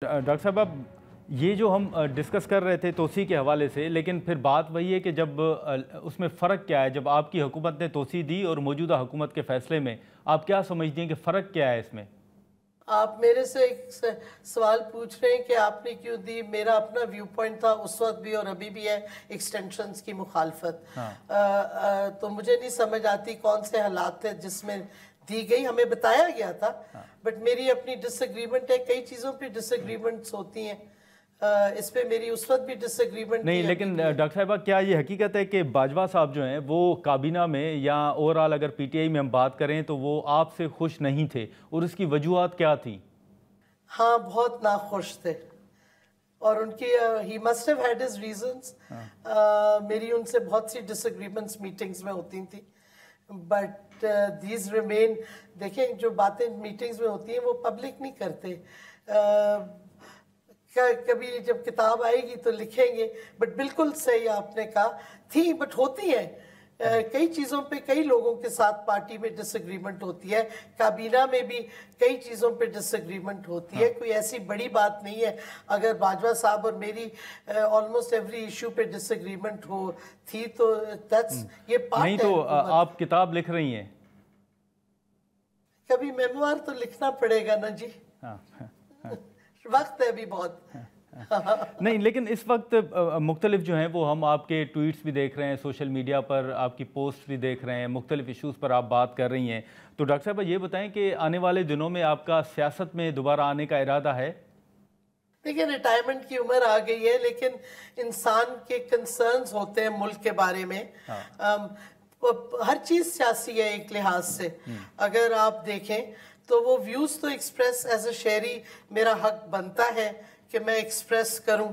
Doctor صاحب اب یہ جو ہم ڈسکس کر رہے تھے توسیع کے حوالے سے، لیکن پھر بات وہی ہے کہ جب اس میں فرق کیا ہے، جب آپ کی حکومت نے توسیع دی اور موجودہ حکومت کے فیصلے میں آپ کیا سمجھتے ہیں کہ فرق کیا ہے اس میں؟ آپ میرے سے ایک سوال پوچھ رہے ہیں کہ آپ نے کیوں دی. میرا اپنا ویو پوائنٹ تھا اس وقت بھی اور ابھی بھی ہے ایکسٹینشنز کی مخالفت. تو مجھے نہیں سمجھ آتی کون سے حالات تھے جس میں دی گئی، ہمیں بتایا گیا تھا، بٹ میری اپنی ڈس ایگریمنٹ ہے. کئی چیزوں پہ ڈس ایگریمنٹس ہوتی ہیں، اس پہ میری اس وقت بھی ڈس ایگریمنٹ نہیں. لیکن ڈاکٹر صاحبہ کیا یہ حقیقت ہے کہ باجوہ صاحب جو ہیں وہ کابینہ میں یا اوورآل اگر پی ٹی آئی میں ہم بات کریں تو وہ آپ سے خوش نہیں تھے، اور اس کی وجوہات کیا تھی؟ ہاں، بہت ناخوش تھے، اور ان کی he must have had his reasons. میری ان سے بہت سی ڈس ایگریمنٹس میٹنگز میں ہوتی تھیں، بٹ دیز ریمین. دیکھیں جو باتیں میٹنگز میں ہوتی ہیں وہ پبلک نہیں کرتے. کبھی جب کتاب آئے گی تو لکھیں گے. بٹ بالکل صحیح آپ نے کہا تھی، بٹ ہوتی ہے کئی چیزوں پہ. کئی لوگوں کے ساتھ پارٹی میں ڈس ایگریمنٹ ہوتی ہے، کابینہ میں بھی کئی چیزوں پہ ڈس ایگریمنٹ ہوتی ہے. کوئی ایسی بڑی بات نہیں ہے. اگر باجوہ صاحب اور میری آلموسٹ ایوری ایشو پہ ڈس ایگریمنٹ ہو تھی تو یہ پارٹ ہے. نہیں تو آپ کتاب لکھ رہی ہیں، کبھی میموار تو لکھنا پڑے گا نا جی. وقت ہے بھی بہت. نہیں لیکن اس وقت مختلف جو ہیں وہ ہم آپ کے ٹویٹس بھی دیکھ رہے ہیں، سوشل میڈیا پر آپ کی پوسٹ بھی دیکھ رہے ہیں، مختلف ایشوز پر آپ بات کر رہی ہیں. تو ڈاکٹر صاحبہ یہ بتائیں کہ آنے والے دنوں میں آپ کا سیاست میں دوبارہ آنے کا ارادہ ہے؟ دیکھیں ریٹائرمنٹ کی عمر آ گئی ہے، لیکن انسان کے کنسرنز ہوتے ہیں ملک کے بارے میں. ہر چیز سیاسی ہے ایک لحاظ سے. اگر آپ دیکھیں تو وہ ویوز تو ایکسپریس ایز اے شہری میرا حق بنتا ہے کہ میں ایکسپریس کروں.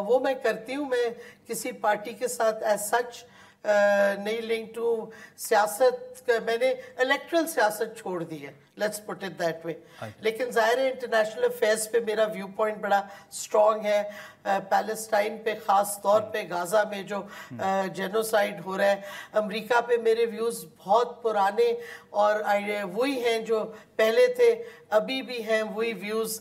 وہ میں کرتی ہوں. میں کسی پارٹی کے ساتھ ایز سچ نہیں لنک ٹو سیاست. میں نے الیکٹرل سیاست چھوڑ دی ہے، let's put it that way. لیکن ظاہر ہے انٹرنیشنل افیئرس پہ میرا ویو پوائنٹ بڑا اسٹرانگ ہے. پیلسٹائن پہ خاص طور پہ، غازہ میں جو جینوسائیڈ ہو رہا ہے. امریکہ پہ میرے ویوز بہت پرانے اور وہی ہیں جو پہلے تھے، ابھی بھی ہیں وہی ویوز.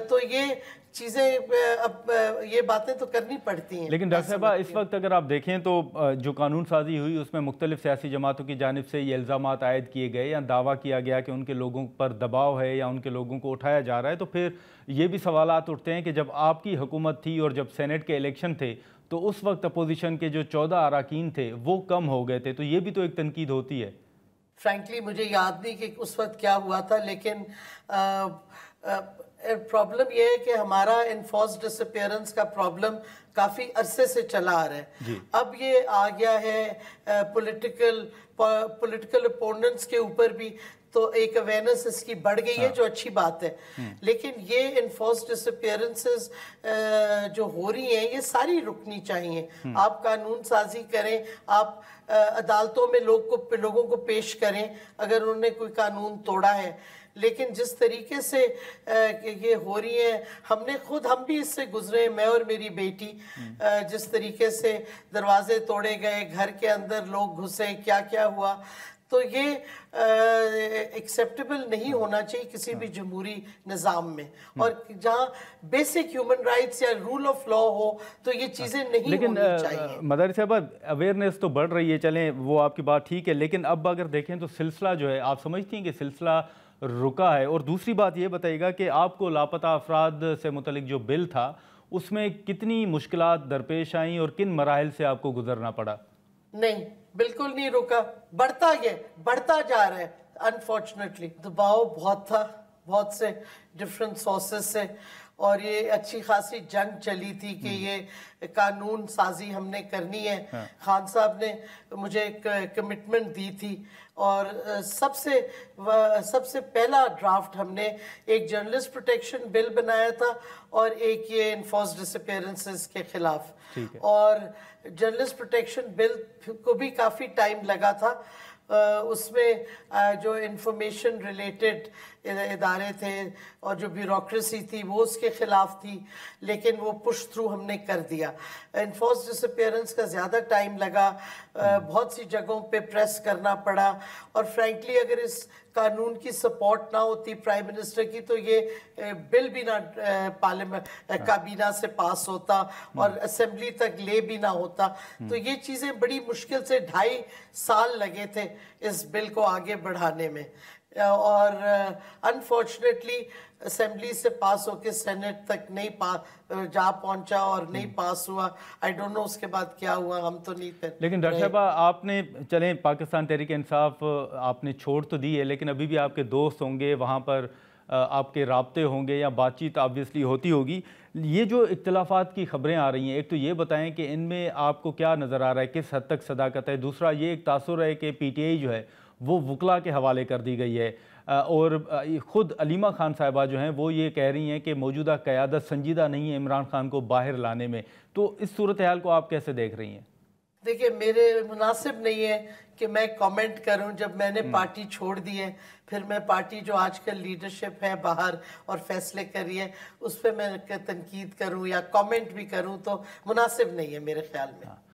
تو یہ چیزیں اب یہ باتیں تو کرنی پڑتی ہیں. لیکن ڈاکٹر صاحبہ اس وقت اگر آپ دیکھیں تو جو قانون سازی ہوئی اس میں مختلف سیاسی جماعتوں کی جانب سے یہ الزامات عائد کیے گئے یا دعویٰ کیا گیا کہ ان کے لوگوں پر دباؤ ہے یا ان کے لوگوں کو اٹھایا جا رہا ہے. تو پھر یہ بھی سوالات اٹھتے ہیں کہ جب آپ کی حکومت تھی اور جب سینٹ کے الیکشن تھے تو اس وقت اپوزیشن کے جو 14 اراکین تھے وہ کم ہو گئے تھے، تو یہ بھی تو ایک تنقید ہوتی ہے. فرینکلی مجھے یاد نہیں کہ اس وقت کیا ہوا تھا، لیکن پرابلم یہ ہے کہ ہمارا انفورس ڈس اپیئرنس کا پرابلم کافی عرصے سے چلا آ رہا ہے. اب یہ آ گیا ہے پولیٹیکل اپوننٹس کے اوپر بھی، تو ایک اویئرنس اس کی بڑھ گئی ہے جو اچھی بات ہے. لیکن یہ انفورس ڈس اپیئرنسز جو ہو رہی ہیں یہ ساری رکنی چاہیے. آپ قانون سازی کریں، آپ عدالتوں میں لوگوں کو پیش کریں اگر انہوں نے کوئی قانون توڑا ہے. لیکن جس طریقے سے یہ ہو رہی ہیں، ہم بھی اس سے گزرے، میں اور میری بیٹی. جس طریقے سے دروازے توڑے گئے، گھر کے اندر لوگ گھسے، کیا کیا ہوا، تو یہ ایکسیپٹیبل نہیں ہونا چاہیے کسی بھی جمہوری نظام میں. اور جہاں بیسک ہیومن رائٹس یا رول آف لا ہو تو یہ چیزیں نہیں ہونی چاہیے. لیکن مداری صاحبہ اویئرنیس تو بڑھ رہی ہے، چلیں وہ آپ کی بات ٹھیک ہے، لیکن اب اگر دیکھیں تو سلسلہ جو ہے، آپ سمجھتی ہیں کہ سلسلہ رکا ہے؟ اور دوسری بات یہ بتائیے گا کہ آپ کو لاپتہ افراد سے متعلق جو بل تھا اس میں کتنی مشکلات درپیش آئیں اور کن مراحل سے آپ کو گزرنا پڑا؟ نہیں، بالکل نہیں رکا، بڑھتا جا رہا ہے. انفارچونیٹلی دباؤ بہت تھا، بہت سے ڈفرینٹ سورسز سے، اور یہ اچھی خاصی جنگ چلی تھی کہ یہ قانون سازی ہم نے کرنی ہے. خان صاحب نے مجھے ایک کمٹمنٹ دی تھی، اور سب سے پہلا ڈرافٹ ہم نے ایک جرنلسٹ پروٹیکشن بل بنایا تھا اور ایک یہ انفورس ڈس اپیئرنسز کے خلاف. اور جرنلسٹ پروٹیکشن بل کو بھی کافی ٹائم لگا تھا. اس میں جو انفارمیشن ریلیٹڈ ادارے تھے اور جو بیوروکریسی تھی وہ اس کے خلاف تھی، لیکن وہ پش تھرو ہم نے کر دیا۔ انفورس ڈس اپیئرنس کا زیادہ ٹائم لگا، بہت سی جگہوں پہ پریس کرنا پڑا، اور فرینکلی اگر اس قانون کی سپورٹ نہ ہوتی پرائم منسٹر کی تو یہ بل بھی نہ پارلیمنٹ کابینہ سے پاس ہوتا اور اسمبلی تک لے بھی نہ ہوتا۔ تو یہ چیزیں بڑی مشکل سے 2.5 سال لگے تھے اس بل کو آگے بڑھانے میں، اور انفارچونیٹلی اسمبلی سے پاس ہو کے سینٹ تک نہیں جا پہنچا اور نہیں پاس ہوا۔ آئی ڈونٹ نو اس کے بعد کیا ہوا، ہم تو نہیں تھے۔ لیکن ڈاکٹر صاحبہ آپ نے چلیں پاکستان تحریک انصاف آپ نے چھوڑ تو دی ہے، لیکن ابھی بھی آپ کے دوست ہوں گے وہاں پر، آپ کے رابطے ہوں گے یا بات چیت آبویسلی ہوتی ہوگی۔ یہ جو اختلافات کی خبریں آ رہی ہیں، ایک تو یہ بتائیں کہ ان میں آپ کو کیا نظر آ رہا ہے، کس حد تک صداقت ہے؟ دوسرا یہ ایک تاثر ہے کہ پی ٹی آئی جو ہے وہ وکلاء کے حوالے کر دی گئی ہے، اور خود علیمہ خان صاحبہ جو ہیں وہ یہ کہہ رہی ہیں کہ موجودہ قیادت سنجیدہ نہیں ہے عمران خان کو باہر لانے میں۔ تو اس صورتحال کو آپ کیسے دیکھ رہی ہیں؟ دیکھیں، میرے مناسب نہیں ہے کہ میں کامنٹ کروں جب میں نے پارٹی چھوڑ دی ہے، پھر میں پارٹی جو آج کل لیڈرشپ ہے باہر اور فیصلے کری ہے اس پہ میں تنقید کروں یا کامنٹ بھی کروں، تو مناسب نہیں ہے میرے خیال میں۔